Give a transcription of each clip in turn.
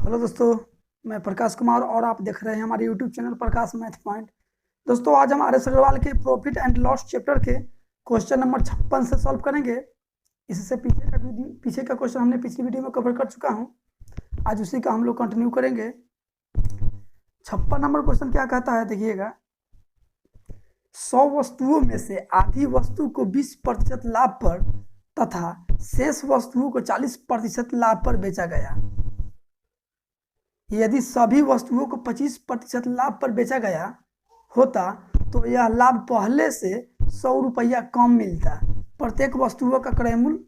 Hello दोस्तों, मैं प्रकाश कुमार और आप देख रहे हैं हमारे यूट्यूब चैनल प्रकाश मैथ पॉइंट। दोस्तों, आज हम आर.एस. अग्रवाल के प्रॉफिट एंड लॉस चैप्टर के क्वेश्चन नंबर 56 से सॉल्व करेंगे। इससे पीछे का क्वेश्चन हमने पिछली वीडियो में कवर कर चुका हूं। आज उसी का हम लोग कंटिन्यू करेंगे। 56 नंबर क्वेश्चन क्या कहता है, देखिएगा। 100 वस्तुओं में से आधी वस्तु को 20% लाभ पर तथा शेष वस्तुओं को 40% लाभ पर बेचा गया। यदि सभी वस्तुओं को 25% लाभ पर बेचा गया होता तो यह लाभ पहले से 100 रुपया कम मिलता। प्रत्येक वस्तुओं का क्रय मूल्य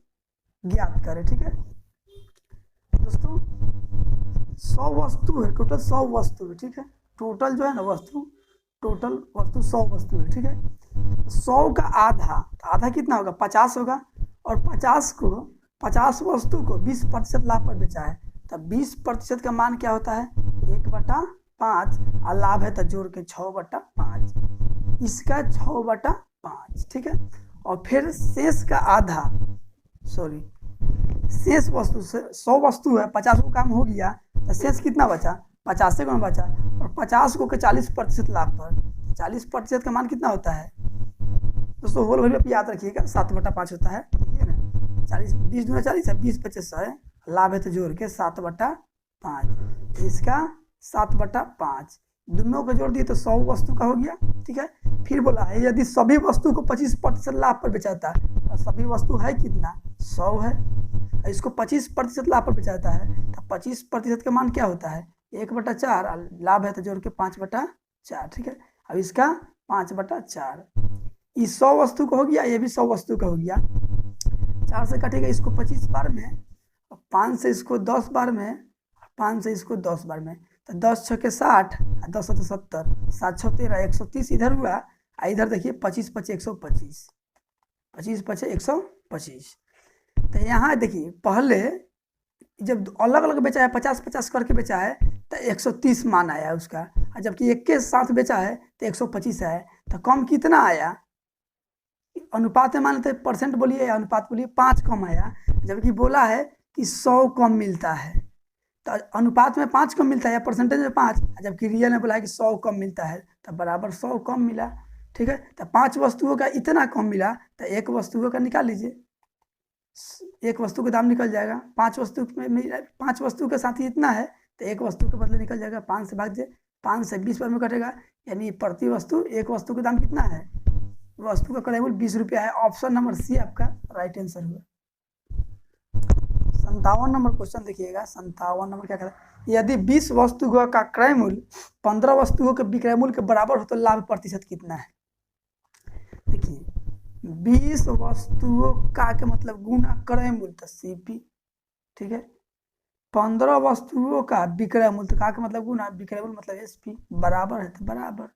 ज्ञात करें। ठीक है दोस्तों, 100 वस्तु है, टोटल 100 वस्तु है। ठीक है, टोटल जो है ना टोटल वस्तु 100 वस्तु है। ठीक है, 100 का आधा, तो आधा कितना होगा, 50 होगा। और 50 वस्तु को 20% लाभ पर बेचा है, तब 20% का मान क्या होता है, 1/5। और लाभ है तो जोड़ के 6/5, इसका 6/5। ठीक है, और फिर शेष का आधा, शेष वस्तु से 100 वस्तु है, 50 को काम हो गया तो शेष कितना बचा, 50 से कौन बचा। और 50 को के 40% लाभ पर, 40% का मान कितना होता है दोस्तों, होल वैल्यू याद रखिएगा, 7/5 होता है। देखिए ना, 40 20 दूना 40 है, 20/25 100 है, लाभ है तो जोड़ के 7/5, इसका 7/5, दोनों को जोड़ दिए तो 100 वस्तु का हो गया। ठीक है, फिर बोला है यदि सभी वस्तु को 25% लाभ पर बेचाता है, और सभी वस्तु है कितना, 100 है, इसको 25% लाभ पर बेचाता है, तो 25% का मान क्या होता है, 1/4, लाभ है तो जोड़ के 5/4। ठीक है, अब इसका 5/4, इस 100 वस्तु का हो गया, ये भी 100 वस्तु का हो गया। 4 से कटेगा इसको 25 बार में, 5 से इसको 10 बार में, 5 से इसको 10 बार में, तो 10 छके 60, 10 से 70, 7 6 13, 130 इधर हुआ। इधर देखिए 25 5 125, 25 5 125। तो यहाँ देखिए पहले जब अलग अलग बेचा है, 50-50 करके बेचा है, तो 130 मान आया उसका, और जबकि एक के साथ बेचा है तो 125 है। तो कम कितना आया, अनुपात में मान लेते, परसेंट बोलिए या अनुपात बोलिए, 5 कम आया। जबकि बोला है कि 100 कम मिलता है, तो अनुपात में 5 कम मिलता है या परसेंटेज में 5, जबकि रियल में बोला है कि 100 कम मिलता है, तो बराबर 100 कम मिला। ठीक है, तो 5 वस्तुओं का इतना कम मिला, तो एक वस्तुओं का निकाल लीजिए, एक वस्तु का दाम निकल जाएगा। 5 वस्तु के साथ ही इतना है, तो एक वस्तु के बदले निकल जाएगा 5 से भाग दे, 5 से 20 बार में कटेगा, यानी प्रति वस्तु एक वस्तु का दाम कितना है, वस्तु का क्रय मूल्य 20 रुपया है। ऑप्शन नंबर सी आपका राइट आंसर हुआ। 57 नंबर क्वेश्चन देखिएगा। 57 नंबर क्या कहता है, यदि 20 वस्तुओं का क्रय मूल्य 15 वस्तुओं के विक्रय मूल्य के बराबर हो तो लाभ प्रतिशत कितना है। देखिए 20 वस्तुओं का के मतलब गुना क्रय मूल्य, तो सीपी। ठीक है, 15 वस्तुओं का विक्रय मूल्य का मतलब गुना विक्रय मूल्य मतलब एसपी, बराबर है तो बराबर।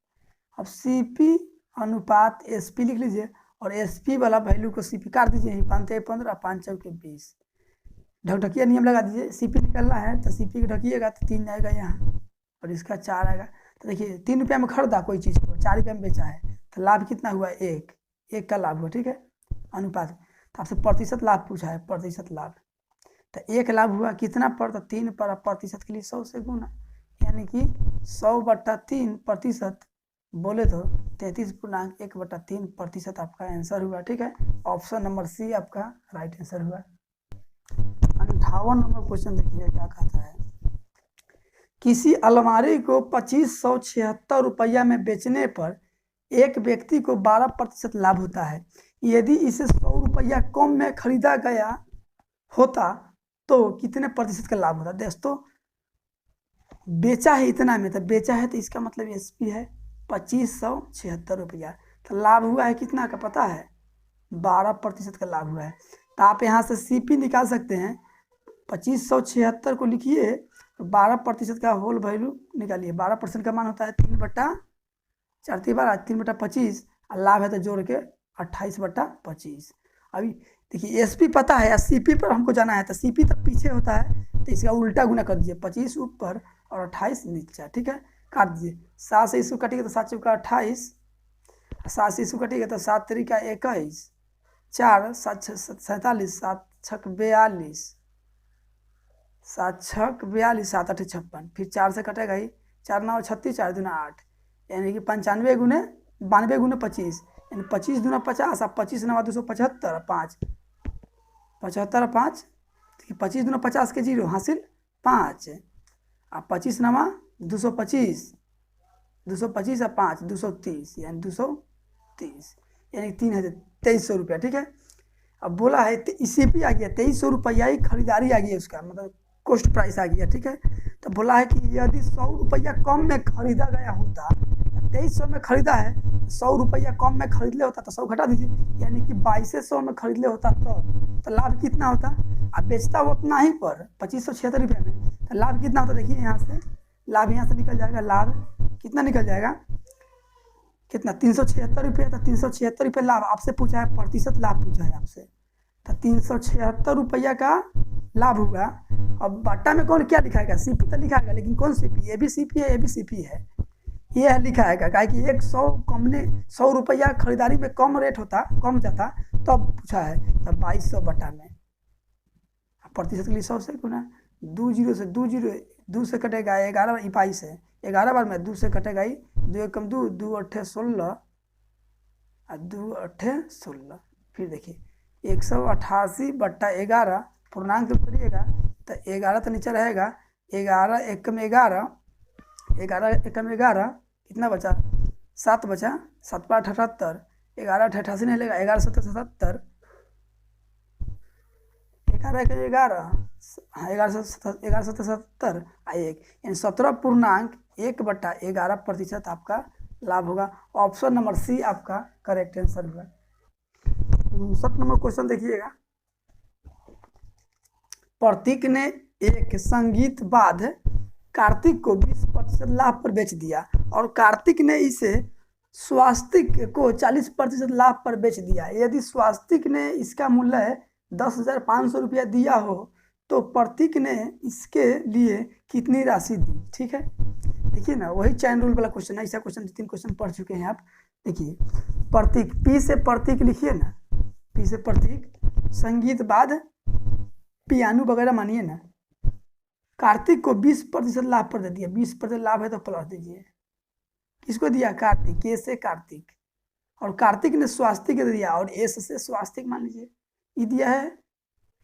अब सीपी अनुपात एसपी लिख लीजिए, और एसपी वाला वैल्यू को सीपी काट दीजिए, 5 15, 5 चौके 20, ढकढकिया नियम लगा दीजिए। सीपी निकलना है तो सीपी को ढकिएगा तो 3 आएगा यहाँ, और इसका 4 आएगा। तो देखिए 3 रुपया में खरीदा कोई चीज़ को, 4 रुपया में बेचा है, तो लाभ कितना हुआ, एक का लाभ हुआ। ठीक है, अनुपात, तो आपसे प्रतिशत लाभ पूछा है, प्रतिशत लाभ, तो एक लाभ हुआ कितना पर, तो 3 पर, प्रतिशत के लिए 100 से गुना, यानी कि 100/3% बोले तो 33.1/3% आपका आंसर हुआ। ठीक है, ऑप्शन नंबर सी आपका राइट आंसर हुआ। 58 नंबर क्वेश्चन देखिए क्या कहता है, किसी अलमारी को 2576 रुपया में बेचने पर एक व्यक्ति को 12% लाभ होता है। यदि इसे 100 रुपया कम में खरीदा गया होता तो कितने प्रतिशत का लाभ होता। दोस्तों बेचा है इतना में, तो बेचा है तो इसका मतलब एसपी है 2576 रुपया, तो लाभ हुआ है कितना का पता है, 12% का लाभ हुआ है। तो आप यहाँ से सीपी निकाल सकते हैं, 2576 को लिखिए, 12% का होल वैल्यू निकालिए। 12% का मान होता है 3/4, 3/25, लाभ है तो जोड़ के 28/25। अभी देखिए एसपी पता है, सीपी पर हमको जाना है, तो सीपी तक पीछे होता है, तो इसका उल्टा गुना कर दीजिए, 25 ऊपर और 28 नीचे। ठीक है, काट दीजिए, 7 से इसको कटिएगा तो 7 चौका 28, 7 से इसको कटिएगा तो 7 तरीका 21, 4 7 47, 7 6 42, 7 छक 42, 7 8 56, फिर 4 से कटेगा ही, 4 9 36, 4 दूना 8, यानी कि 95 गुने 92 गुने 25, यानी 25 दूना 50, अब 25 नवा 275, 5 75 5, 25 दूना 50 के 0 हासिल 5, अब 25 नवा 225, 225 और 5 230, यानी 230, यानी 2300 रुपया। ठीक है, अब बोला है CP आ गया 2300 रुपया ही खरीदारी आ गई है उसका, मतलब कॉस्ट प्राइस आ गया। ठीक है, तो बोला है कि यदि 100 रुपया कम में खरीदा गया होता, 2300 में खरीदा है, 100 रुपया कम में खरीद ले होता तो 100 घटा दीजिए, यानी कि 2200 में खरीद ले होता तो लाभ कितना होता। अब बेचता वो अपना ही पर 2576 रुपये में, तो लाभ कितना होता देखिए, यहाँ से लाभ यहाँ से निकल जाएगा, लाभ कितना निकल जाएगा, कितना 376 रुपये, तो 376 रुपये लाभ। आपसे पूछा है प्रतिशत लाभ पूछा है आपसे, तो 376 रुपया का लाभ हुआ। अब बाटा में कौन क्या लिखाएगा, CP तो लिखाएगा, लेकिन कौन CP, ये भी CP है, ये भी CP है, ये लिखाएगा, क्या कि 100 रुपया खरीदारी में कम रेट होता, कम जाता, तो अब पूछा है, तब 2200 बटा में प्रतिशत के लिए 100 से गुना, 2 0 से 2 से कटेगा 11, 22 है, 11 बार में 2 से कटेगा ही, 2 1 2, 2 8 16, 2 8 16, फिर देखिए 188 बट्टा 11 पूर्णांक जब करिएगा तो 11 तो नीचे रहेगा, 11 1 में 11, 11 1 में 11 कितना बचा, 7 बचा, 7 पर 78, 11 88 नहीं लेगा, 11 7 77, 11 1 11, 11 7 77 1, यानी 17.1/11% आपका लाभ होगा। ऑप्शन नंबर C आपका करेक्ट आंसर होगा। 59 नंबर क्वेश्चन देखिएगा, प्रतीक ने एक संगीत बाद कार्तिक को 20% लाभ पर बेच दिया और कार्तिक ने इसे स्वास्तिक को 40% लाभ पर बेच दिया। यदि स्वास्तिक ने इसका मूल्य 10,500 रुपया दिया हो तो प्रतीक ने इसके लिए कितनी राशि दी। ठीक है, देखिए ना, वही चैन रूल वाला क्वेश्चन है, ऐसा क्वेश्चन 3 क्वेश्चन पढ़ चुके हैं आप। देखिए प्रतीक, P से प्रतीक लिखिए ना, P से प्रतीक, संगीत बाद पियानो वगैरह मानिए ना। कार्तिक को 20% लाभ पर दे दिया, 20% लाभ है तो प्लस दीजिए, किसको दिया, कार्तिक, K से कार्तिक, और कार्तिक ने स्वास्तिक दे दिया और S से स्वास्तिक मान लीजिए, ये दिया है।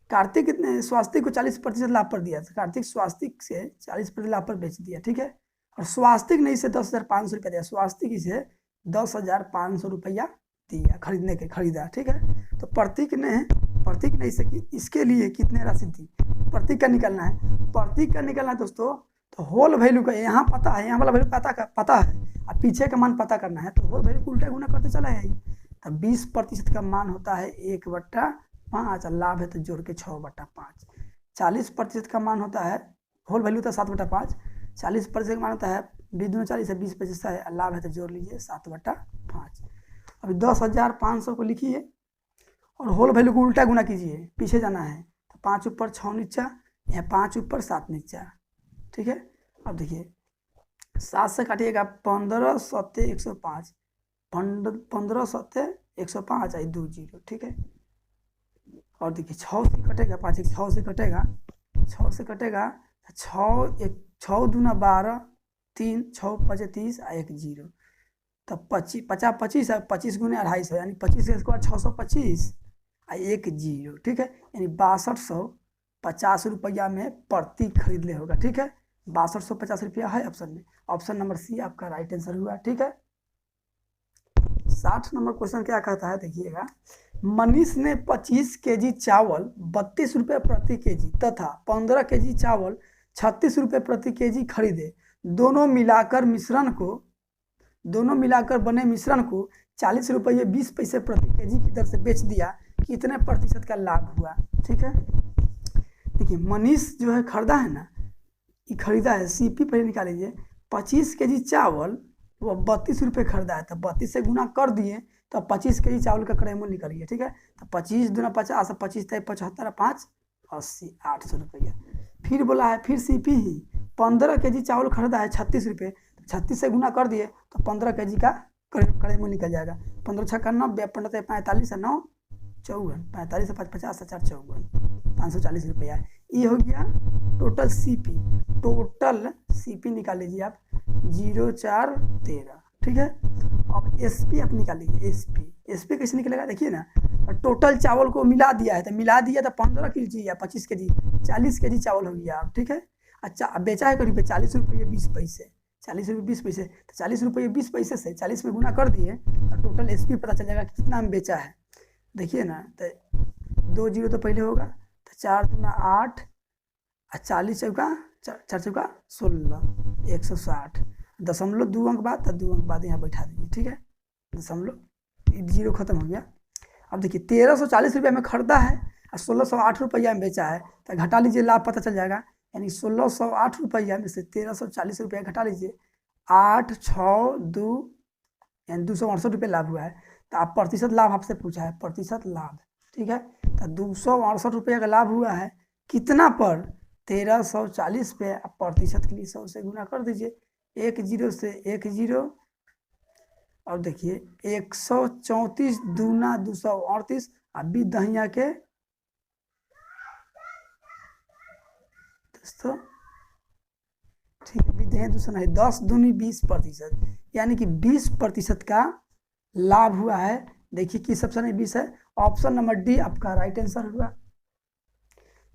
कार्तिक ने स्वास्तिक को 40% लाभ पर दिया, कार्तिक स्वास्तिक से 40% लाभ पर बेच दिया। ठीक है, और स्वास्तिक ने इसे 10,500 रुपया दिया, स्वास्तिक इसे 10,500 रुपया दिया खरीदने के, खरीदा। ठीक है, तो प्रतीक ने इसे इसके लिए कितने राशि दी, प्रतीक का निकलना है। प्रतीक का निकलना है दोस्तों, तो होल वैल्यू का यहाँ पता है, यहाँ वाला वैल्यू पता है, अब पीछे का मान पता करना है, तो होल वैल्यू को उल्टा गुना करते चला है। तब 20% का मान होता है 1/5, लाभ है तो जोड़ के 6/5। 40% का मान होता है, होल वैल्यू था 7/5, 40% का मान होता है 20 दूना 40 है, 20 है, लाभ है तो जोड़ लीजिए 7/5। अभी 10,500 को लिखिए और होल वैल्यू को उल्टा गुना कीजिए, पीछे जाना है, तो 5 ऊपर 6 नीचा, यहाँ 5 ऊपर 7 नीचा। ठीक है, अब देखिए 7 से काटिएगा 15 7 105, 15 7 105 आई 2 0। ठीक है, और देखिए 6 से कटेगा, 5 6 से कटेगा, 6 से कटेगा, 6 दूना 12, 3 6 5 30 आ 1 0, तब 50 25 है, 25 गुने 250, यानी 25 के स्क्वायर 625 आ 1 0। ठीक है, यानी 6250 रुपया में प्रतीक खरीद ले होगा। ठीक है, 6250 रुपया है ऑप्शन में, ऑप्शन नंबर C आपका राइट आंसर हुआ। ठीक है, 60 नंबर क्वेश्चन क्या कहता है देखिएगा, मनीष ने 25 केजी चावल 32 रुपये प्रति केजी तथा 15 केजी चावल 36 रुपये प्रति केजी खरीदे। दोनों मिलाकर बने मिश्रण को 40 रुपये 20 पैसे प्रति केजी की दर से बेच दिया, कितने प्रतिशत का लाभ हुआ। ठीक है, देखिए मनीष जो है खरीदा है ना, ये खरीदा है, CP पहले निकाल लीजिए, 25 केजी चावल वो 32 रुपये खरीदा है, तो 32 से गुना कर दिए तो 25 केजी चावल का क्रय मूल्य निकालिए। ठीक है, तो 25 दूना 50, 25 75, 5 80, 800 रुपया। फिर बोला है, फिर CP ही 15 केजी चावल खरीदा है 36 रुपये, 36 से गुना कर दिए तो 15 केजी का क्रय मूल्य निकल जाएगा। 15 छक्का 90, 15 45 है 9 54, 45 से 5 50 4 54, 540 रुपया। ये हो गया टोटल सीपी निकाल लीजिए आप 0,413, ठीक है। अब एसपी आप निकाल लीजिए, एसपी कैसे निकलेगा देखिए ना, टोटल चावल को मिला दिया है तो 15 केजी या 25 केजी 40 केजी चावल हो गया आप, ठीक है। अच्छा, अब बेचा है करीब 40 रुपये 20 पैसे, 40 रुपये 20 पैसे, तो 40 रुपये 20 पैसे से 40 में गुना कर दिए तो टोटल एसपी पता चल जाएगा कितना में बेचा है। देखिए ना, तो 2 जीरो तो पहले होगा, तो 4 दूना 8, 40 चौका 4 चौका 16, 160, दशमलव 2 अंक बाद, तो 2 अंक बाद यहाँ बैठा दीजिए, ठीक है। दशमलव, जीरो खत्म हो गया। अब देखिए 1340 रुपये में खरीदा है और 1608 रुपया में बेचा है, तो घटा लीजिए, लाभ पता चल जाएगा। यानी 1608 रुपया में से 1340 रुपया घटा लीजिए, 8, 6, 2 यानी 268 रुपये लाभ हुआ है। तो आप प्रतिशत लाभ आपसे पूछा है, प्रतिशत लाभ, ठीक है। तो 268 रुपये का लाभ हुआ है कितना पर, 1340 पे। आप प्रतिशत के लिए 100 से गुना कर दीजिए, 1 जीरो से 1 जीरो, और देखिए 134 दूना 238, अभी दहिया के दोस्तों, ठीक है, विधेय दूसरा है, 10 दूनी 20%, यानी कि 20% का लाभ हुआ है। देखिए किस ऑप्शन में 20 है, ऑप्शन नंबर डी आपका राइट आंसर हुआ।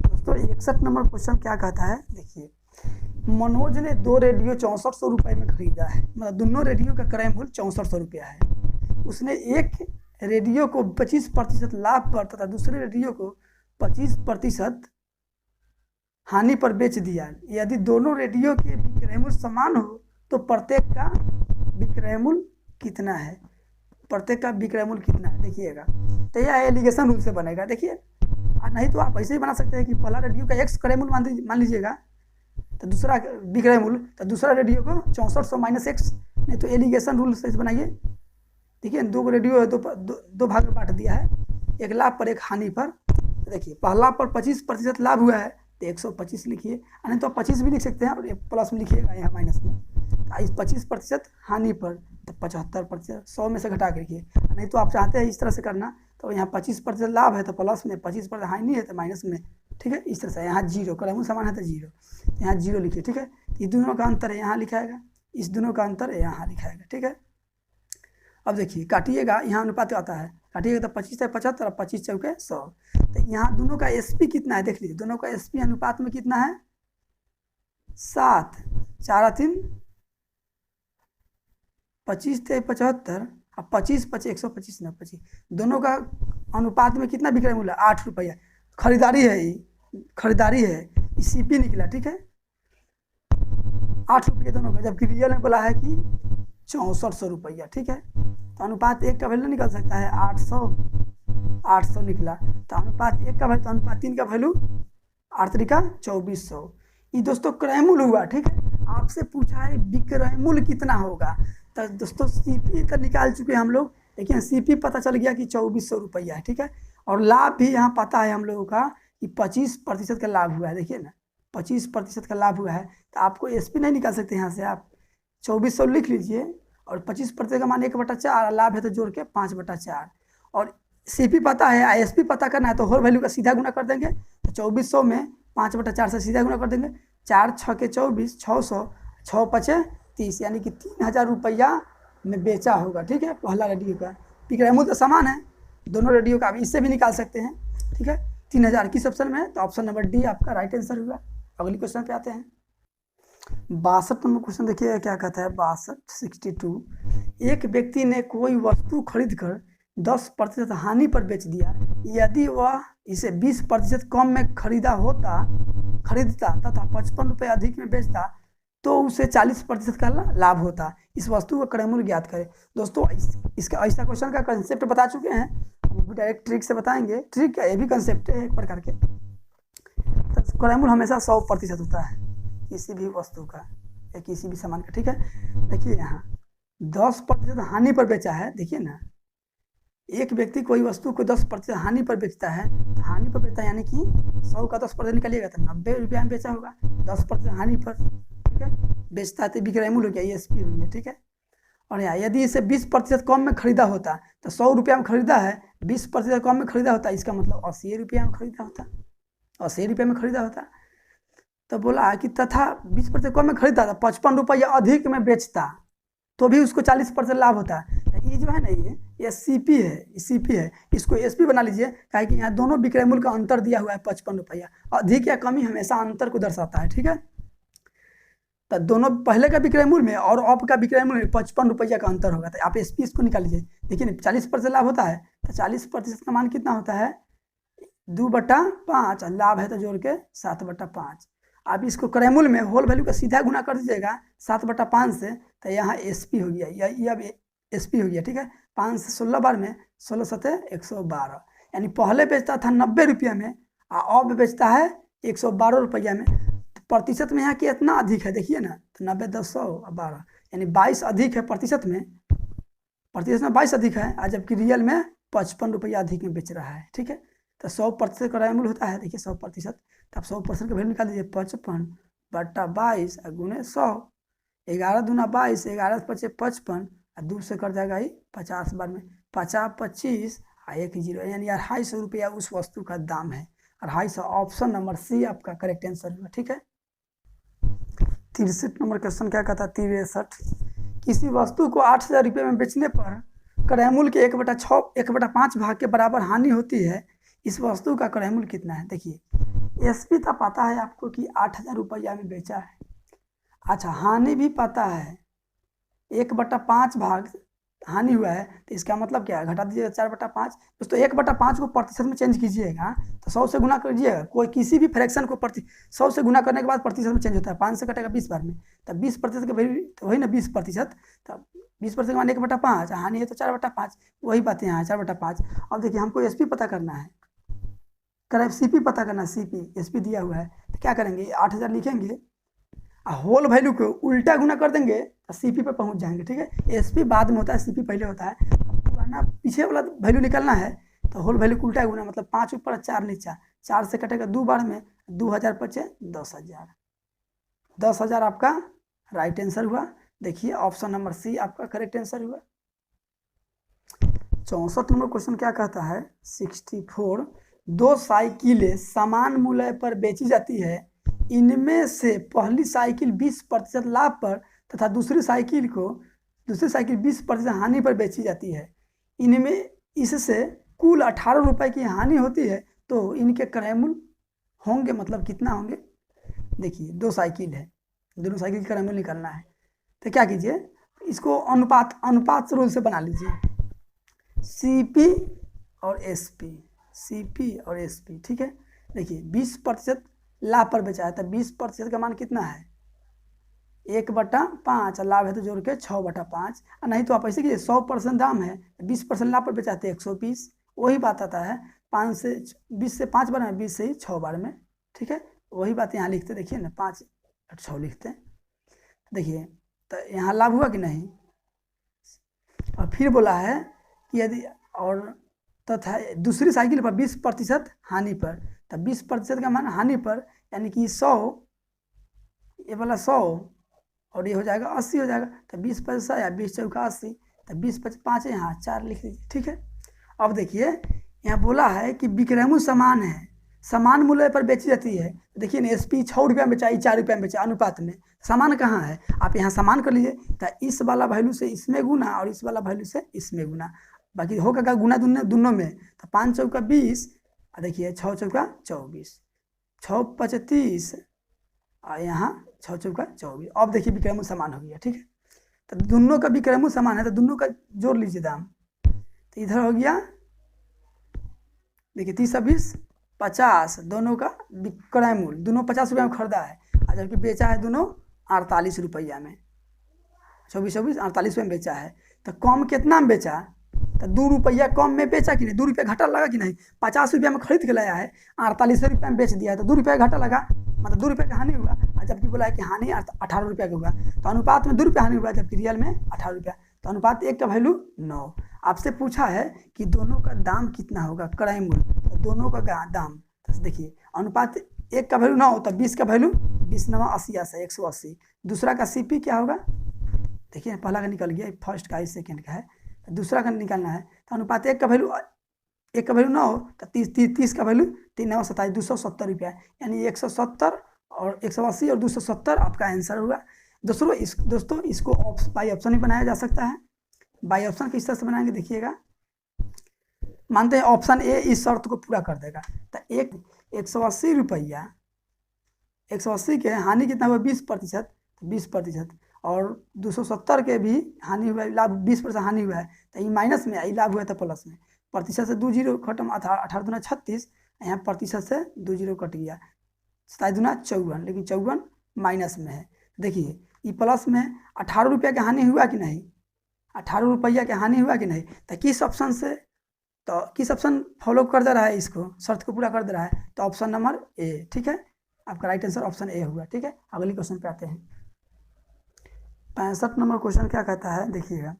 दोस्तों 61 नंबर क्वेश्चन क्या कहता है, देखिए मनोज ने 2 रेडियो 6400 रुपये में खरीदा है, मतलब दोनों रेडियो का क्रय मूल्य 6400 रुपया है। उसने एक रेडियो को 25% लाभ पर तथा दूसरे रेडियो को 25% हानि पर बेच दिया। यदि दोनों रेडियो के विक्रय मूल्य समान हो तो प्रत्येक का विक्रय मूल्य कितना है, प्रत्येक का विक्रय मूल्य कितना है देखिएगा। तो यह एलिगेशन रूल से बनेगा, देखिए, नहीं तो आप ऐसे ही बना सकते हैं कि पहला रेडियो का एक्स क्रय मूल्य मान लीजिएगा, तो दूसरा विक्रय मूल्य, तो दूसरा रेडियो को 6400 माइनस एक्स, नहीं तो एलिगेशन रूल से बनाइए। देखिए 2 रेडियो है, दो भाग में बांट दिया है, एक लाभ पर एक हानि पर। तो देखिए पहला पर 25% लाभ हुआ है तो 125 लिखिए, नहीं तो आप 25 भी लिख सकते हैं और प्लस में लिखिएगा यहाँ माइनस में। तो इस 25% हानि पर तो 75%, 100 में से घटा के लिखिए। नहीं तो आप चाहते हैं इस तरह से करना, तो यहाँ 25% लाभ है तो प्लस में, 25% हानि है तो माइनस में, ठीक है। इस तरह से यहाँ जीरो, क्रय मूल्य समान है तो जीरो, यहाँ जीरो लिखिए, ठीक है। ये दोनों का अंतर है यहाँ लिखाएगा, इस दोनों का अंतर है यहाँ लिखाएगा, ठीक है। अब देखिए काटिएगा, यहाँ अनुपात आता है, काटिएगा तो 25 है 75 और 25 चौके 100। तो यहाँ दोनों का एसपी कितना है देख लीजिए, दोनों का एसपी अनुपात में कितना है 7, 4 3 25 थे 75 और 25 25 125 न 25, दोनों का अनुपात में कितना विक्रय मूल्य 8 रुपया। खरीदारी है, खरीदारी है, सीपी निकला, ठीक है, 8 रुपये दोनों का, जबकि रियल में बोला है कि 6400 रुपया, ठीक है। तो अनुपात 1 का वैल्यू निकल सकता है 800 निकला, तो अनुपात 1 का वैल्यू, तो अनुपात 3 का वैल्यू 8 त्रिका 2400। ये दोस्तों क्रय मूल्य हुआ, ठीक है। आपसे पूछा है विक्रय मूल्य कितना होगा, तो दोस्तों सीपी तो निकाल चुके हैं हम लोग, देखिए सीपी पता चल गया कि 2400 रुपया है, ठीक है। और लाभ भी यहाँ पता है हम लोगों का कि 25% का लाभ हुआ है, देखिए ना 25% का लाभ हुआ है। तो आपको एसपी नहीं निकाल सकते यहाँ से, आप 2400 लिख लीजिए और 25% का मान 1/4, लाभ है तो जोड़ के 5/4, और सीपी पता है, एसपी पता करना है तो होल वैल्यू का सीधा गुना कर देंगे। तो 2400 में 5/4 से सीधा गुना कर देंगे, 4 6 के 24, 600, 6 5 30, यानी कि 3000 रुपया में बेचा होगा, ठीक है। पहला रेडियो का विक्रय मूल्य तो समान है दोनों रेडियो का, अभी इससे भी निकाल सकते हैं, ठीक है। 3000 किस ऑप्शन में है, तो ऑप्शन नंबर डी आपका राइट आंसर हुआ। अगली क्वेश्चन पे आते हैं, 62 नंबर क्वेश्चन देखिए क्या कहता है, 62 एक व्यक्ति ने कोई वस्तु खरीद कर 10% हानि पर बेच दिया। यदि वह इसे 20% कम में खरीदता तथा 55 रुपये अधिक में बेचता तो उसे 40% का लाभ होता। इस वस्तु का क्रय मूल्य ज्ञात करें। दोस्तों इसका ऐसा क्वेश्चन का कंसेप्ट बता चुके हैं, डायरेक्ट ट्रिक से बताएंगे। ट्रिक क्या, ये भी कंसेप्ट है एक प्रकार के। तो क्रय मूल्य हमेशा 100% होता है किसी भी वस्तु का या किसी भी सामान का, ठीक है। देखिए यहाँ 10% हानि पर बेचा है, देखिए ना, एक व्यक्ति कोई वस्तु को 10% हानि पर बेचता है, तो हानि पर बेचता है यानी कि 100 का 10% निकालिएगा तो 90 रुपया में बेचा होगा, 10% हानि पर, ठीक है, बेचता है तो विक्रय मूल्य हो गया, एसपी हुई है, ठीक है। और यहाँ यदि इसे 20% कम में खरीदा होता तो 100 रुपया में खरीदा है, 20% कम में खरीदा होता, इसका मतलब 80 रुपया में खरीदा होता, 80 रुपये में खरीदा होता। तो बोला कि तथा 20% कम में खरीदता था, 55 रुपया अधिक में बेचता तो भी उसको 40% लाभ होता है। तो ये जो है ना, ये सीपी है, इसको एसपी बना लीजिए, काहे कि यहाँ दोनों विक्रय मूल्य का अंतर दिया हुआ है 55 रुपया। अधिक या कमी हमेशा अंतर को दर्शाता है, ठीक है। तो दोनों पहले का विक्रय मूल्य में और अब का विक्रय मूल्य में 55 रुपया का अंतर होगा। तो आप एसपी इसको निकाल लीजिए। देखिए 40% लाभ होता है, तो 40% का मान कितना होता है, 2/5, लाभ है तो जोड़ के 7/5। आप इसको क्रय मूल्य में होल वैल्यू का सीधा गुना कर दीजिएगा 7/5 से, तो यहाँ एसपी हो गया, ये अब एसपी हो गया, ठीक है। 5 से 16 बार में 16 सते 112, यानी पहले बेचता था 90 रुपया में और अब बेचता है 112 रुपया में। तो प्रतिशत में यहाँ कितना अधिक है देखिए ना, तो 90 10 100 और 12, यानी 22 अधिक है प्रतिशत में 22 अधिक है, और जबकि रियल में 55 रुपया अधिक में बेच रहा है, ठीक है। तो 100% क्रय मूल्य होता है, देखिए 100%, तो आप 100% का वैल्यू निकाल दीजिए, 55/22 गुणे 100, 11 दूना 22, 11 5 55, और 2 से कर जाएगा ही 50 बार में 50 25 और 1 0, यानी 250 रुपया उस वस्तु का दाम है। 250, ऑप्शन नंबर सी आपका करेक्ट आंसर हुआ, ठीक है। 63 नंबर क्वेश्चन क्या कहता है, 63, किसी वस्तु को 8000 रुपये में बेचने पर क्रय मूल्य के 1/5 भाग के बराबर हानि होती है, इस वस्तु का क्रय मूल्य कितना है। देखिए एसपी तो पता है आपको कि 8000 रुपया में बेचा है, अच्छा हानि भी पता है, 1/5 भाग हानि हुआ है, तो इसका मतलब क्या है, घटा दीजिएगा 4/5। दोस्तों 1/5 को प्रतिशत में चेंज कीजिएगा तो 100 से गुना करिएगा, कोई किसी भी फ्रैक्शन को 100 से गुना करने के बाद प्रतिशत में चेंज होता है, 5 से कटेगा 20 बार में, तब 20% का वैल्यू तो वही ना 20%, तब 20% मान 1/5, हानि है तो 4/5, वही बात यहाँ है 4/5। अब देखिए हमको एसपी पता करना है, सीपी पता करना है, सीपी एसपी दिया हुआ है, तो क्या करेंगे 8000 लिखेंगे, होल वैल्यू को उल्टा गुना कर देंगे तो सीपी पे पहुंच जाएंगे, ठीक है। एसपी बाद में होता है, सीपी पहले होता है। पुराना पीछे वाला वैल्यू निकालना है तो होल वैल्यू को उल्टा गुना, मतलब 5 ऊपर 4 नीचा, 4 से कटेगा 2 बार में, 2000 बचे 10,000, 10,000 आपका राइट आंसर हुआ। देखिए ऑप्शन नंबर सी आपका करेक्ट आंसर हुआ। 64 नंबर क्वेश्चन क्या कहता है, 64, 2 साइकिलें समान मूल्य पर बेची जाती है, इनमें से पहली साइकिल 20% लाभ पर तथा दूसरी साइकिल 20% हानि पर बेची जाती है, इनमें इससे कुल 18 रुपये की हानि होती है, तो इनके क्रय मूल्य होंगे, मतलब कितना होंगे। देखिए 2 साइकिल है, दोनों साइकिल का क्रय मूल्य निकालना है, तो क्या कीजिए इसको अनुपात रूल से बना लीजिए, सीपी और एसपी, ठीक है। देखिए 20% लाभ पर बेचा है, तो 20% का मान कितना है 1/5, लाभ है तो जोड़ के 6/5, नहीं तो आप ऐसे कीजिए 100% दाम है, 20% लाभ पर बेचा है 120, वही बात आता है 5 से 20 से 5 बार में, 20 से ही 6 बार में, ठीक है। वही बात यहाँ लिखते, देखिए ना 5 और 6 लिखते हैं, देखिए तो यहाँ लाभ हुआ कि नहीं। और फिर बोला है कि यदि और तथा दूसरी साइकिल पर 20% हानि पर, तब 20% का मान हानि पर, यानी कि 100, ये वाला 100 और ये हो जाएगा 80 हो जाएगा, तो 20 पैसा या 20 चौका 80, तो 20 5 है, यहाँ 4 लिख दीजिए, ठीक है। अब देखिए यहाँ बोला है कि विक्रय मूल्य समान है, समान मूल्य पर बेची जाती है, देखिए ना एसपी 6 रुपया में बेचा, 4 रुपया में बेचा, अनुपात में समान कहाँ है, आप यहाँ समान कर लीजिए, तो इस वाला वैल्यू से इसमें गुना और इस वाला वैल्यू से इसमें गुना, बाकी होगा क्या गुना दोनों में, तो 5 चौका 20, देखिए 6 चौका 24, 6 5 30, और यहाँ 6 चौका 24। अब देखिए विक्रय मूल्य समान हो गया, ठीक है। तो दोनों का विक्रय मूल्य समान है, तो दोनों का जोड़ लीजिए दाम, तो इधर हो गया देखिए 30 20 50, दोनों का विक्रय मूल्य, दोनों 50 रुपया में खरीदा है, और जबकि बेचा है दोनों 48 रुपया में, 24 48 रुपये में बेचा है, तो कम कितना में बेचा, तो 2 रुपया कम में बेचा कि नहीं, 2 रुपया घाटा लगा कि नहीं, 50 रुपया में खरीद के लाया है, 48 रुपया में बेच दिया है, तो 2 रुपया घाटा लगा, मतलब 2 रुपये का हानि हुआ, और जबकि बोला है कि हानि 18 रुपया का हुआ, तो अनुपात में 2 रुपया हानि हुआ, जबकि रियल में 18 रुपया, तो अनुपात 1 का वैल्यू 9। आपसे पूछा है कि दोनों का दाम कितना होगा क्रय मूल्य, तो दोनों का दाम, तो देखिए अनुपात 1 का वैल्यू 9, तो 20 का वैल्यू 20 9 80 से 180, दूसरा का सीपी क्या होगा, देखिए पहला का निकल गया, फर्स्ट का इस सेकेंड का है, तो दूसरा का निकालना है, तो अनुपात 1 का वैल्यू 9, तो 30 का वैल्यू 3 9 27 270 रुपया, यानी 170 और 180 और 270 आपका आंसर होगा। दोस्तों इसको बाई ऑप्शन ही बनाया जा सकता है। बाई ऑप्शन किस तरह से बनाएंगे देखिएगा। मानते हैं ऑप्शन ए इस शर्त को पूरा कर देगा, तो 180 रुपया, 180 के हानि कितना हुआ 20%, 20%, और 270 के भी हानि हुआ, लाभ 20% हानि हुआ है, तो ये माइनस में आई, लाभ हुआ था प्लस में। प्रतिशत से 2 जीरो खत्म, 18 दूना 36, यहाँ प्रतिशत से 2 जीरो कट गया, 27 दूना 54, लेकिन 54 माइनस में है। देखिए ये प्लस में 18 रुपया का हानि हुआ कि नहीं, 18 रुपया का हानि हुआ कि नहीं, तो किस ऑप्शन से, तो किस ऑप्शन फॉलो कर दे रहा है, इसको शर्त को पूरा कर दे रहा है, तो ऑप्शन नंबर ए। ठीक है, आपका राइट आंसर ऑप्शन ए हुआ। ठीक है, अगले क्वेश्चन पे आते हैं। 65 नंबर क्वेश्चन क्या कहता है देखिएगा।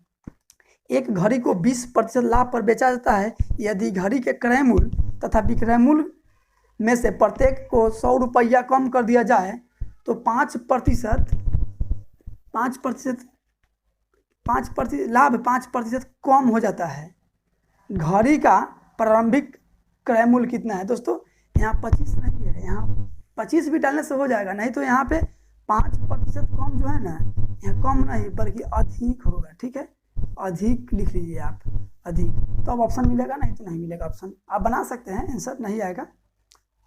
एक घड़ी को 20% लाभ पर बेचा जाता है यदि घड़ी के क्रय मूल्य तथा विक्रय मूल्य में से प्रत्येक को 100 रुपया कम कर दिया जाए तो 5% लाभ 5% कम हो जाता है। घड़ी का प्रारंभिक क्रय मूल्य कितना है दोस्तों, यहाँ 25 नहीं है, यहाँ 25 भी डालने से हो जाएगा, नहीं तो यहाँ पे 5% कम जो है ना, यहाँ कम नहीं बल्कि अधिक होगा। ठीक है, अधिक लिख लीजिए आप, अधिक, तो अब ऑप्शन मिलेगा, नहीं तो नहीं मिलेगा ऑप्शन। आप बना सकते हैं, आंसर नहीं आएगा,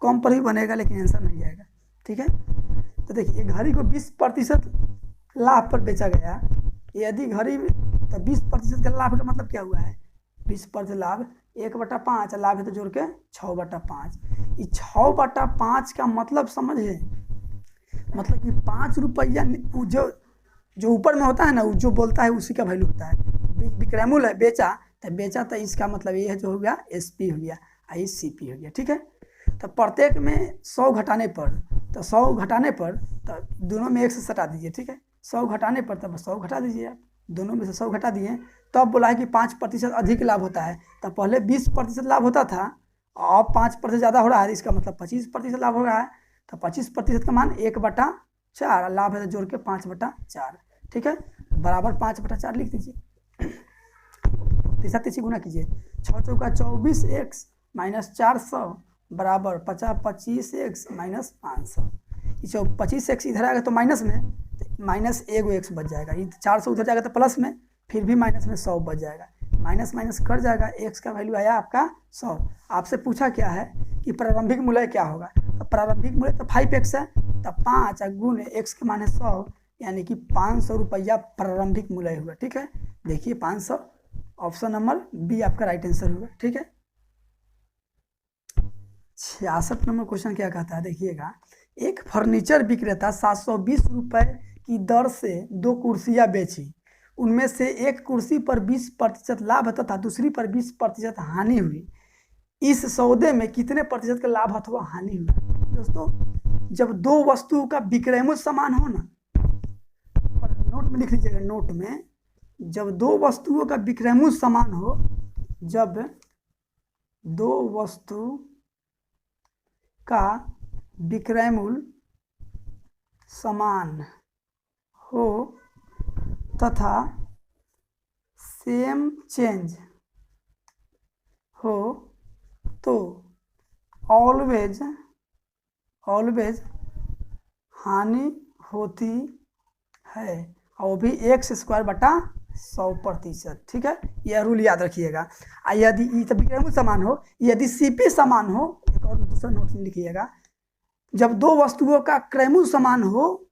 कम पर ही बनेगा लेकिन आंसर नहीं आएगा। ठीक है, तो देखिए घड़ी को 20% लाभ पर बेचा गया, यदि घड़ी, तो 20% का लाभ का मतलब क्या हुआ है, 20% लाभ 1/5, लाभ है तो जोड़ के 6/5। ये 6/5 का मतलब समझे, मतलब कि 5 रुपया जो ऊपर में होता है ना, जो बोलता है उसी का वैल्यू होता है। विक्रय मूल्य है, बेचा तो इसका मतलब ये है जो हो गया SP हो गया, ICP हो गया। ठीक है, तो प्रत्येक में 100 घटाने पर, तो 100 घटाने पर, तो दोनों में 1 से सटा दीजिए। ठीक है, 100 घटाने पर तब 100 घटा दीजिए आप, दोनों में से 100 घटा दिए, तब बोला है कि 5% अधिक लाभ होता है। तो पहले 20% लाभ होता था, अब 5% ज़्यादा हो रहा है, इसका मतलब 25% लाभ हो रहा है। तो 25% का मान 1/4, लाभ है तो जोड़ के 5/4। ठीक है, बराबर 5/4 लिख दीजिए, 3 गुना कीजिए, 6 चौका 24 x माइनस 400 बराबर 25x माइनस 500। ये 25x इधर आएगा तो माइनस में, माइनस एगो x बच जाएगा, ये 400 उधर जाएगा तो प्लस में, फिर भी माइनस में 100 बच जाएगा, माइनस माइनस कट जाएगा, x का वैल्यू आया आपका 100। आपसे पूछा क्या है कि प्रारंभिक मूल्य क्या होगा, तो प्रारंभिक मूल्य तो 5x है, तो 5 गुने x के माने 100, यानी कि 500 रुपया प्रारंभिक मूल्य हुआ। ठीक है, देखिए 500, ऑप्शन नंबर बी आपका राइट आंसर होगा। ठीक है, 66 नंबर क्वेश्चन क्या कहता है देखिएगा। एक फर्नीचर विक्रेता 720 रुपये की दर से 2 कुर्सियां बेची, उनमें से एक कुर्सी पर 20% लाभ तथा दूसरी पर 20% हानि हुई। इस सौदे में कितने प्रतिशत का लाभ अथवा हानि हुआ। दोस्तों जब दो वस्तुओं का विक्रय मूल्य समान हो ना, नोट में लिख लीजिएगा, नोट में, जब दो वस्तुओं का विक्रय मूल्य समान हो, जब दो वस्तु का विक्रय मूल्य समान हो तथा सेम चेंज हो तो ऑलवेज हानि होती है, और भी x²/100%। ठीक है, यह रूल याद रखिएगा। यदि विक्रय मूल्य समान हो, यदि CP समान हो, एक और दूसरा नोट में लिखिएगा, जब दो वस्तुओं का क्रय मूल्य समान हो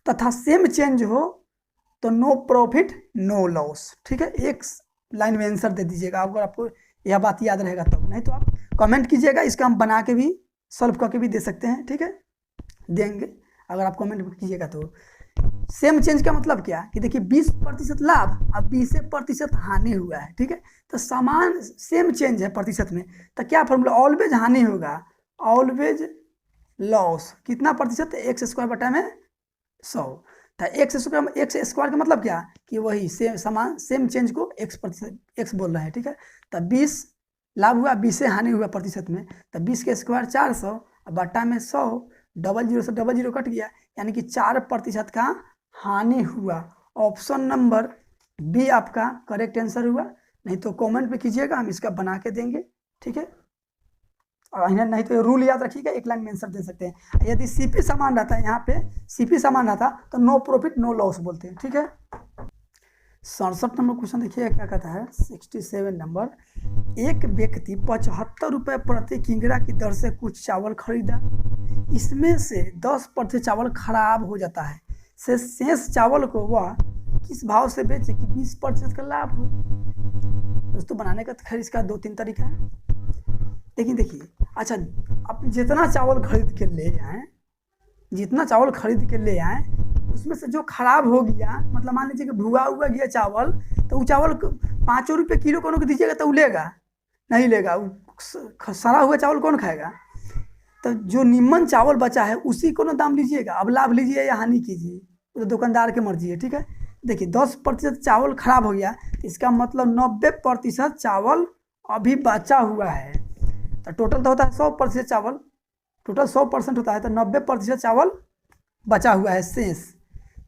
तथा सेम चेंज हो तो नो प्रॉफिट नो लॉस। ठीक है, एक लाइन में आंसर दे दीजिएगा अगर आपको यह बात याद रहेगा तब, नहीं तो आप कमेंट कीजिएगा, इसका हम बना के भी सॉल्व करके भी दे सकते हैं। ठीक है, देंगे अगर आप कमेंट कीजिएगा तो। सेम चेंज का मतलब क्या कि देखिए 20% लाभ और 20% हानि हुआ है। ठीक है, तो समान सेम चेंज है प्रतिशत में, तो क्या फॉर्मूला, ऑलवेज हानि होगा, ऑलवेज लॉस कितना प्रतिशत, x²/100। तो x² का मतलब क्या कि वही सेम चेंज को x बोल रहे हैं। ठीक है, तो 20 लाभ हुआ, 20 हानि हुआ प्रतिशत में, तो 20 के स्क्वायर 400 बटा में 100, 00 से 00 कट गया, यानी कि 4% का हानि हुआ। ऑप्शन नंबर बी आपका करेक्ट आंसर हुआ, नहीं तो कमेंट में कीजिएगा, हम इसका बना के देंगे। ठीक है, और नहीं तो रूल याद रखिएगा, एक लाइन में आंसर दे सकते हैं। यदि सीपी सामान रहता है, यहाँ पे सीपी सामान रहता तो नो प्रॉफिट नो लॉस बोलते हैं, ठीक है। 67 नंबर क्वेश्चन देखिए क्या कहता है। 67 नंबर, एक व्यक्ति 75 रुपये प्रति किलोग्रा की दर से कुछ चावल खरीदा, इसमें से 10% चावल खराब हो जाता है, से शेष चावल को वह किस भाव से बेचे कि 20% का लाभ हो। दोस्तों बनाने का खैर इसका 2-3 तरीका है, लेकिन देखिए अच्छा, आप जितना चावल खरीद के ले आए, जितना चावल खरीद के ले आए उसमें से जो खराब हो गया, मतलब मान लीजिए कि भुआ हुआ गया चावल, तो वो चावल 5 रुपये किलो कौन को दीजिएगा तो वो लेगा नहीं लेगा, वो सड़ा हुआ चावल कौन खाएगा। तो जो निम्न चावल बचा है उसी को ना दाम लीजिएगा। अब लाभ लीजिए या हानि कीजिए, तो दुकानदार की मर्जी है, ठीक है। देखिए 10% चावल खराब हो गया, इसका मतलब 90% चावल अभी बचा हुआ है। तो टोटल तो होता है 100% चावल, टोटल 100% होता है, तो 90% चावल बचा हुआ है शेष।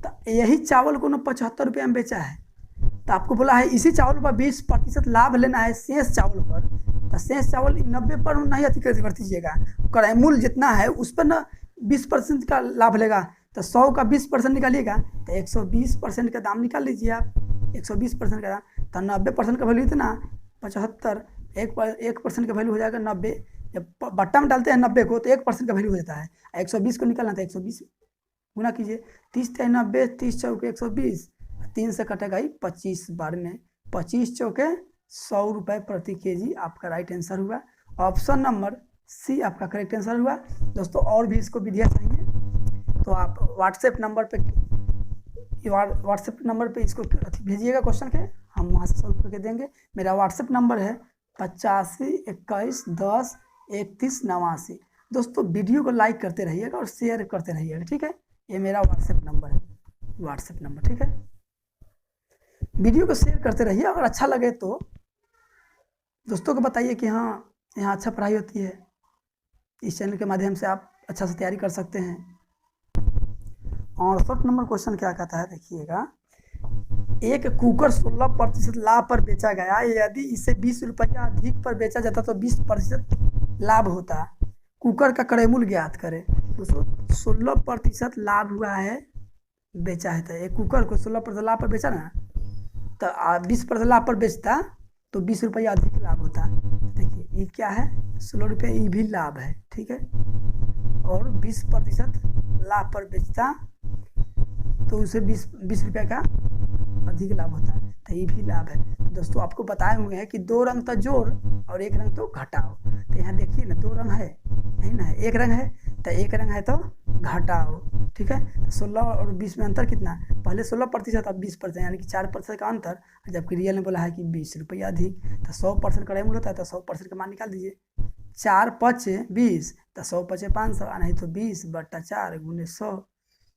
तो यही चावल को ना 75 रुपये में बेचा है, तो आपको बोला है इसी चावल पर 20% लाभ लेना है शेष चावल पर। तो शेष चावल 90 पर नहीं अतिक्रमण कर दीजिएगा, क्रय मूल्य जितना है उस पर ना 20% का लाभ लेगा। तो 100 का 20% निकालिएगा तो 120% का दाम निकाल लीजिए आप, 120% का दाम। तो 90% का वैल्यू इतना 75, 1% का वैल्यू हो जाएगा 90। जब बट्टा में डालते हैं 90 को तो 1% का वैल्यू हो जाता है। 120 को निकालना था, 120 गुना कीजिए, 30 × 90, 30 चौके 120, 3 से कटेगा ही 25 बार में, 25 चौके 100 रुपये प्रति केजी आपका राइट आंसर हुआ। ऑप्शन नंबर सी आपका करेक्ट आंसर हुआ। दोस्तों और भी इसको विधियाँ चाहिए तो आप व्हाट्सएप नंबर पे इसको भेजिएगा क्वेश्चन के, हम वहाँ से सॉल्व करके देंगे। मेरा व्हाट्सएप नंबर है 85 21 10 31 89। दोस्तों वीडियो को लाइक करते रहिएगा और शेयर करते रहिएगा, ठीक है। ये मेरा व्हाट्सएप नंबर है, व्हाट्सएप नंबर, ठीक है। वीडियो को शेयर करते रहिए, अगर अच्छा लगे तो दोस्तों को बताइए कि हाँ यहाँ अच्छा पढ़ाई होती है, इस चैनल के माध्यम से आप अच्छा से तैयारी कर सकते हैं। 68 नंबर क्वेश्चन क्या कहता है देखिएगा। एक कुकर 16% लाभ पर बेचा गया, यदि इसे 20 रुपया अधिक पर बेचा जाता तो 20% लाभ होता। कुकर का क्रय मूल्य ज्ञात करें। दोस्तों 16% लाभ हुआ है, बेचा है, तो एक कुकर को 16% लाभ पर बेचा ना, तो 20% लाभ पर बेचता तो 20 रुपया अधिक लाभ होता। देखिए ये क्या है, 16 रुपये, ये भी लाभ है, ठीक है। और 20% लाभ पर बेचता तो उसे 20 रुपये का अधिक लाभ होता है, तो ये भी लाभ है। तो दोस्तों आपको बताए हुए हैं कि 2 रंग तो जोड़ और 1 रंग तो घटाओ। तो यहाँ देखिए ना 2 रंग है नहीं ना है, 1 रंग है, तो 1 रंग है तो घटाओ, ठीक है। तो 16 और 20 में अंतर कितना, पहले 16% अब 20%, यानी कि 4% का अंतर। जबकि रियल में बोला है कि 20 रुपया अधिक, तो 100% का मूल्य होता है, तो 100% का मान निकाल दीजिए। 4 × 5 = 20, तो 100 × 5 = 500, नहीं तो 20/4 × 100,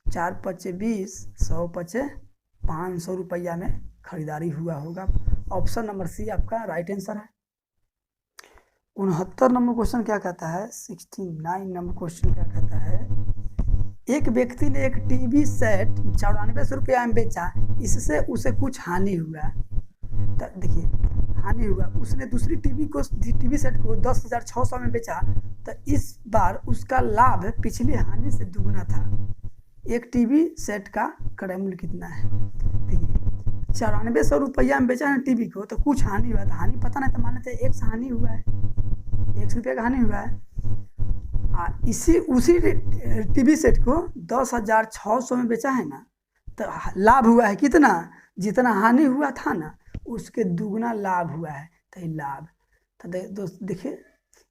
4 × 5 = 20, 100 × 5 = 500 रुपया में खरीदारी हुआ होगा। ऑप्शन नंबर सी आपका राइट आंसर है। 69 नंबर क्वेश्चन क्या कहता है। 69 नंबर क्वेश्चन क्या कहता है। एक व्यक्ति ने एक टीवी सेट 9400 रुपया में बेचा, इससे उसे कुछ हानि हुआ। तो देखिए हानि हुआ, उसने दूसरी टीवी सेट को 10,600 में बेचा, तो इस बार उसका लाभ पिछली हानि से दुगुना था। एक टीवी सेट का क्रय मूल्य कितना है। देखिए 9400 रुपया में बेचा है टीवी को, तो कुछ हानि हुआ, तो हानि पता नहीं, तो मान लेते हैं 1 हानि हुआ है, 1 रुपये का हानि हुआ है। उसी टीवी सेट को 10,600 में बेचा है ना, तो लाभ हुआ है कितना, जितना हानि हुआ था ना उसके दुगुना लाभ हुआ है, तो ये लाभ। तो दोस्त देखिए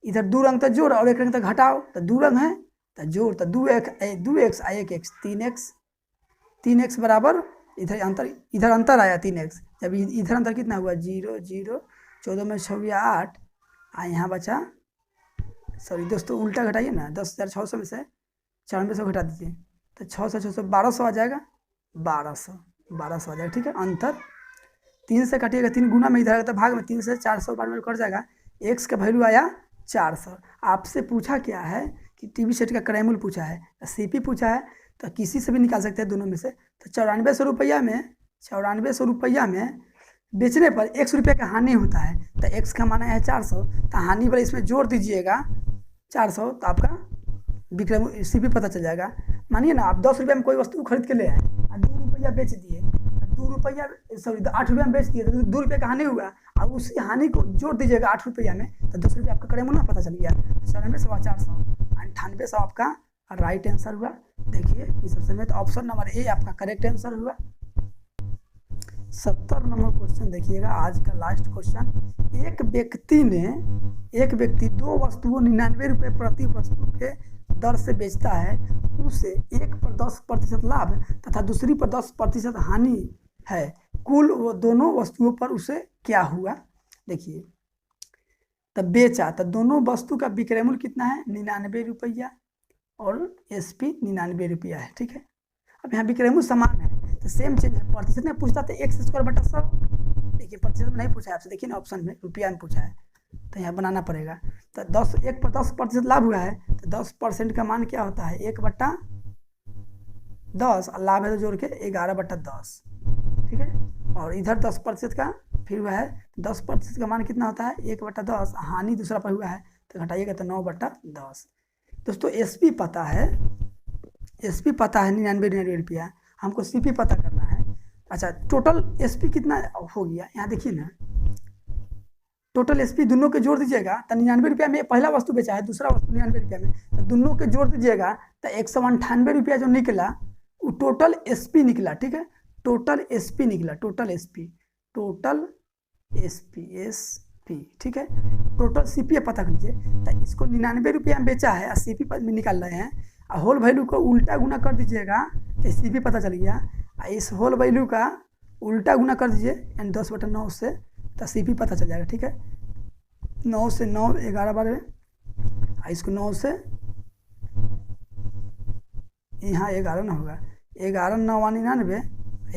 इधर 2 रंग तो जोड़ और 1 रंग तो घटाओ, तो 2 रंग है तो जोड़, तो 2x आ 1x, 3x बराबर इधर अंतर आया 3x। जब इधर अंतर कितना हुआ 0 0, 14 में 6 8, यहाँ बचा, सॉरी दोस्तों उल्टा घटाइए ना, 10,600 में से 9400 घटा दीजिए, तो 600 600 1200 आ जाएगा, 1200 आ जाएगा, ठीक है। अंतर 3 से काटिएगा, 3 गुना में इधर आएगा तो भाग में, 3 से 400 बार में कट जाएगा। x का वैल्यू आया 400। आपसे पूछा क्या है कि टीवी सेट का क्रय मूल्य पूछा है, सीपी पूछा है, तो किसी से भी निकाल सकते हैं दोनों में से। तो 9400 रुपया में बेचने पर 1 रुपये का हानि होता है, तो x का माना है 400, तो हानि वाले इसमें जोड़ दीजिएगा, 400, तो आपका विक्रय सीपी पता चल जाएगा। मानिए ना आप 10 रुपये में कोई वस्तु खरीद के ले आए और 2 रुपया बेच दिए, 2 रुपया सॉरी 8 रुपये में बेच दिए, तो 2 रुपये का हानि हुआ, और उसी हानि को जोड़ दीजिएगा 8 रुपया में, तो 10 रुपये आपका करेंगे ना, पता चल गया। 94 सवा 400, 98 आपका राइट आंसर हुआ। देखिए इस ऑप्शन में, तो ऑप्शन नंबर ए आपका करेक्ट आंसर हुआ। 70 नंबर क्वेश्चन देखिएगा, आज का लास्ट क्वेश्चन। एक व्यक्ति 2 वस्तुओं 99 रुपये प्रति वस्तु के दर से बेचता है, उसे एक पर 10% लाभ तथा दूसरी पर 10% हानि है, कुल वो दोनों वस्तुओं पर उसे क्या हुआ। देखिए तब बेचा, तो दोनों वस्तु का विक्रय मूल्य कितना है, 99 रुपया, और SP 99 रुपया है, ठीक है। अब यहाँ विक्रय मूल्य समान है, तो सेम चीज है। प्रतिशत में पूछता तो x²/100, देखिए प्रतिशत में नहीं पूछा है आपसे, देखिए ना ऑप्शन में रुपया में पूछा है, तो यहाँ बनाना पड़ेगा। तो 1 पर 10% लाभ हुआ है, तो 10% का मान क्या होता है, 1/10, और लाभ है तो जोड़ के 11/10, ठीक है। और इधर 10% का फिर हुआ है, 10% का मान कितना होता है, 1/10, हानि दूसरा पर हुआ है तो घटाइएगा तो 9/10। दोस्तों SP पता है, SP पता है 99 रुपया, हमको CP पता करना है। अच्छा टोटल SP कितना हो गया, यहाँ देखिए ना, टोटल SP दोनों के जोड़ दीजिएगा, तो 99 रुपया में पहला वस्तु बेचा है, दूसरा वस्तु 99 रुपया में, तो दोनों के जोड़ दीजिएगा तो 198 रुपया जो निकला वो टोटल SP निकला, ठीक है। टोटल SP निकला, टोटल SP, ठीक है। टोटल CP पता कर लीजिए, तो इसको 99 रुपया में बेचा है और CP में निकाल रहे हैं, और होल वैल्यू को उल्टा गुना कर दीजिएगा तो CP पता चल गया, और इस होल वैल्यू का उल्टा गुना कर दीजिए यानी 10/9 से, तो CP पता चल जाएगा, ठीक है। 9 से 9 11/12, इसको 9 से यहाँ 11 ना होगा, 11 9 99,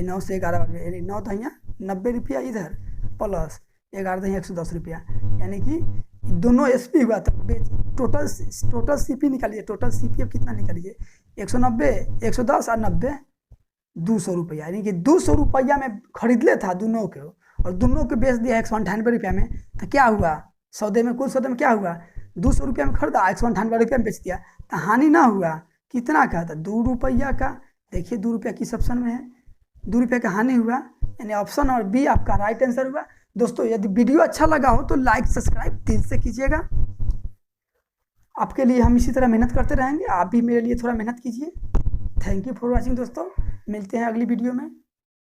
9 से 11/12 यानी 9 तो यहाँ 90 रुपया इधर प्लस 11 तो यहाँ 110 रुपया, यानी कि दोनों SP हुआ। तो टोटल CP निकालिए, टोटल CP अब कितना निकालिए, 190 110 और 90 200 रुपया, यानी कि 200 रुपया में खरीद ले था दोनों के, और दोनों के बेच दिया 198 रुपया में, तो क्या हुआ सौदे में, कुल सौदे में क्या हुआ, 200 रुपया में खरीदा 198 रुपया में बेच दिया, तो हानि ना हुआ, कितना का था, 2 रुपया का। देखिए 2 रुपया किस ऑप्शन में है, 2 रुपये का हानि हुआ, यानी ऑप्शन और बी आपका राइट आंसर हुआ। दोस्तों यदि वीडियो अच्छा लगा हो तो लाइक सब्सक्राइब दिल से कीजिएगा, आपके लिए हम इसी तरह मेहनत करते रहेंगे, आप भी मेरे लिए थोड़ा मेहनत कीजिए। थैंक यू फॉर वॉचिंग दोस्तों, मिलते हैं अगली वीडियो में।